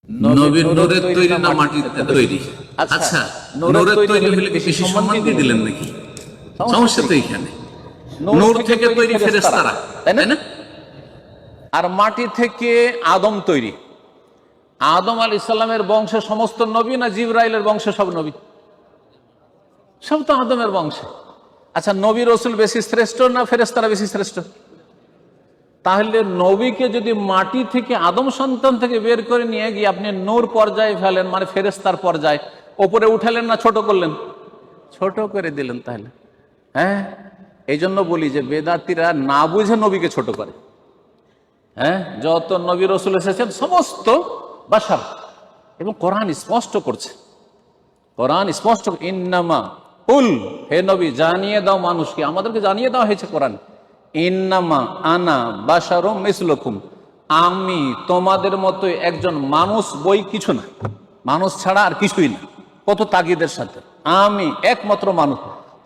নবীর নূরের তৈরি না মাটিতে তৈরি? আচ্ছা, নূরের তৈরি হলে বেশি সম্মান দিয়ে দিলেন নাকি? সমস্যা তো এখানে, নূর থেকে তৈরি ফেরেশতারা, তাই না? আর মাটি থেকে আদম তৈরি। আদম আলাইহিস সালামের বংশে সমস্ত নবী না জিবরাইলের বংশে সব নবী? সব তো আদমের বংশে। আচ্ছা, নবী রসুল বেশি শ্রেষ্ঠ না ফেরেশতারা বেশি শ্রেষ্ঠ? তাহলে নবীকে যদি মাটি থেকে আদম সন্তান থেকে বের করে নিয়ে গিয়ে আপনি নূর পর্যায়ে ফেলেন, মানে ফেরেশতার পর্যায়ে, ওপরে উঠালেন না ছোট করলেন? ছোট করে দিলেন। তাহলে হ্যাঁ, এই জন্য বলি যে বেদাতিরা না বুঝে নবীকে ছোট করে। হ্যাঁ, যত নবী রসুল এসেছেন সমস্ত বাশার, এবং কোরআন স্পষ্ট করছে, কোরআন স্পষ্ট, ইন্নামা কুল, হে নবী জানিয়ে দাও মানুষকে, আমাদেরকে জানিয়ে দেওয়া হয়েছে কোরআন, ইন্নামা আনা বাশারুম মিসলুকুম, আমি তোমাদের মতো একজন মানুষ, বই কিছু না, মানুষ ছাড়া আর কিছুই না। কত তাগিদের সাথে, আমি একমাত্র মানুষ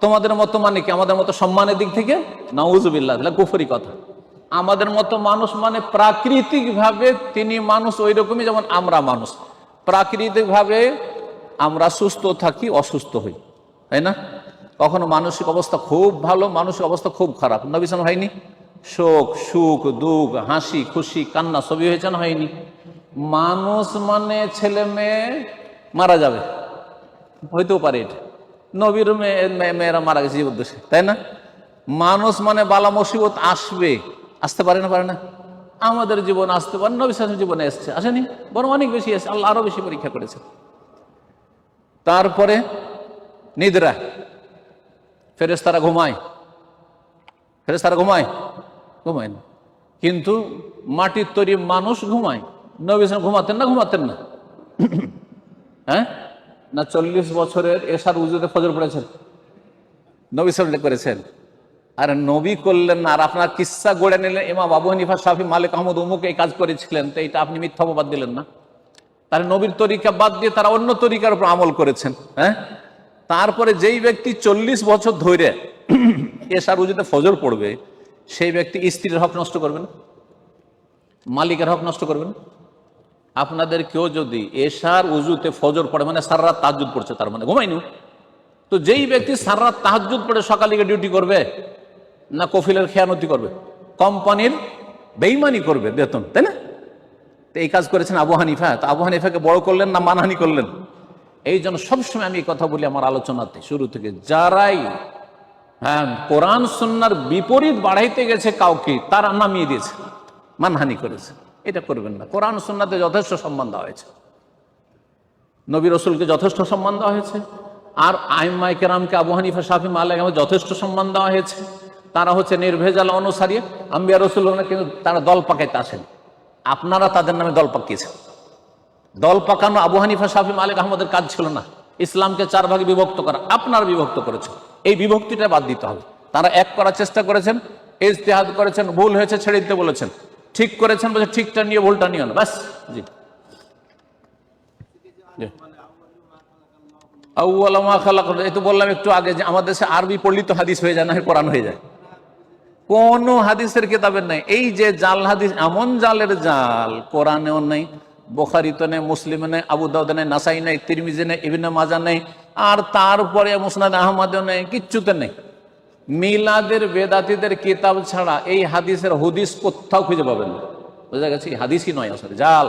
তোমাদের মতো, মানে কি আমাদের মতো সম্মানের দিক থেকে? নাউজুবিল্লাহ, কুফরি কথা। আমাদের মতো মানুষ মানে প্রাকৃতিক ভাবে তিনি মানুষ ওই রকমই যেমন আমরা মানুষ। প্রাকৃতিক ভাবে আমরা সুস্থ থাকি, অসুস্থ হই, তাই না? কখনো মানসিক অবস্থা খুব ভালো, মানসিক অবস্থা খুব খারাপ। নবী সাল্লাল্লাহু আলাইহি ওয়াসাল্লাম হয়নি? শোক, সুখ, দুঃখ, হাসি, খুশি, কান্না সবই হয়েছে না হয়নি? মানুষ মানে ছেলে মেয়ে মারা যাবে, হইতেও পারে, এটা নবীর মেয়েরা মারা গেছে জীবদ্দশায়, তাই না? মানুষ মানে বালা মুসিবত আসবে, আসতে পারে না? পারে না? আমাদের জীবন আসতে পারে, নবী সাল্লাল্লাহু আলাইহি ওয়াসাল্লাম জীবনে এসছে, আসেনি? বরং অনেক বেশি এসছে, আল্লাহ আরো বেশি পরীক্ষা করেছে। তারপরে নিদ্রা, ফেরেশতারা ঘুমায়, ফেরেশতারা ঘুমায়? ঘুমায় না। কিন্তু মাটির তৈরি মানুষ ঘুমায়। নবী সাল্লাল্লাহু আলাইহি ওয়াসাল্লাম ঘুমাতেন না? ঘুমাতেন না? হ্যাঁ না, 40 বছরের এশার উজুতে ফজর পড়েছেন, নবী সাল্লাল্লাহু আলাইহি ওয়াসাল্লাম করেছেন। আর নবী করলেন না, আর আপনার কিসসা গড়ে নিলেন, ইমাম আবু হানিফা, শাফি, মালিক, আহমদ অমুক এই কাজ করেছিলেন, তো এটা আপনি মিথ্যা অপবাদ দিলেন না? তাহলে নবীর তরিকা বাদ দিয়ে তারা অন্য তরিকার উপর আমল করেছেন। হ্যাঁ, তারপরে যেই ব্যক্তি 40 বছর ধরে এশার উজুতে ফজর পড়বে, সেই ব্যক্তি স্ত্রীর হক নষ্ট করবেন, মালিকের হক নষ্ট করবেন। আপনাদের কেউ যদি এশার উজুতে ফজর পড়ে, মানে সারা রাত তাহাজ্জুদ পড়ছে, তার মানে ঘুমাইনি, তো যেই ব্যক্তি সারা রাত তাহাজ্জুদ পড়ে সকালে ডিউটি করবে না কফিলের খেয়ানতি করবে, কোম্পানির বেইমানি করবে, বেতন, তাই না? তো এই কাজ করেছেন আবু হানিফা। তো আবু হানিফাকে বড় করলেন না মানহানি করলেন? এই জন্য সবসময় আমি এই কথা বলি আমার আলোচনাতে শুরু থেকে, যারাই কোরআন সুন্নাহর বিপরীত বাড়াইতে গেছে কাউকে, তারা নামিয়ে দিয়েছে, মানহানি করেছে। এটা করবেন না। কোরআন সুন্নাহতে যথেষ্ট সম্মান দেওয়া হয়েছে, নবী রসুলকে যথেষ্ট সম্মান দেওয়া হয়েছে, আর আইম্মায়ে কেরামকে আবু হানিফা, শাফি, মালিক যথেষ্ট সম্মান দেওয়া হয়েছে। তারা হচ্ছে নির্ভেজাল অনুসারী আম্বিয়া রসুল, কিন্তু তারা দল পাকাইতে আসেন। আপনারা তাদের নামে দল পাকিয়েছেন। দল পাকানো আবু হানিফা, শাফি, মালিক, আহমদের কাজ ছিল না। ইসলামকে 4 ভাগে বিভক্ত করা আপনারা বিভক্ত করেছেন, এই বিভক্তিটা বাদ দিতে হবে। তারা এক করার চেষ্টা করেছেন, ইজতিহাদ করেছেন, ভুল হয়েছে ছেড়ে দিতে বলেছেন, ঠিক করেছেন বলছে ঠিকটা নিয়ে ভুলটা নিও না, ব্যাস। জি, আউয়ালা মা খালাক, এই তো বললাম একটু আগে যে আমাদের দেশে আরবি পড়লি তো হাদিস হয়ে যায় না, কোরআন হয়ে যায়। কোন হাদিসের কিতাবের নাই। এই যে জাল হাদিস, এমন জালের জাল, কোরআনেও নেই, বুখারীতে নেই, মুসলিমে নেই, আবু দাউদে নেই, নাসাই নেই, তিরমিজি নেই, ইবনে মাজাহ নেই, আর তারপরে মুসনাদ আহমদেও নেই, কিচ্ছুতে নেই। মিলাদের বেদাতীদের কিতাব ছাড়া এই হাদিসের হুদিস কোথাও খুঁজে পাবেন না। বোঝা গেছে, হাদিসই নয় আসলে, জাল।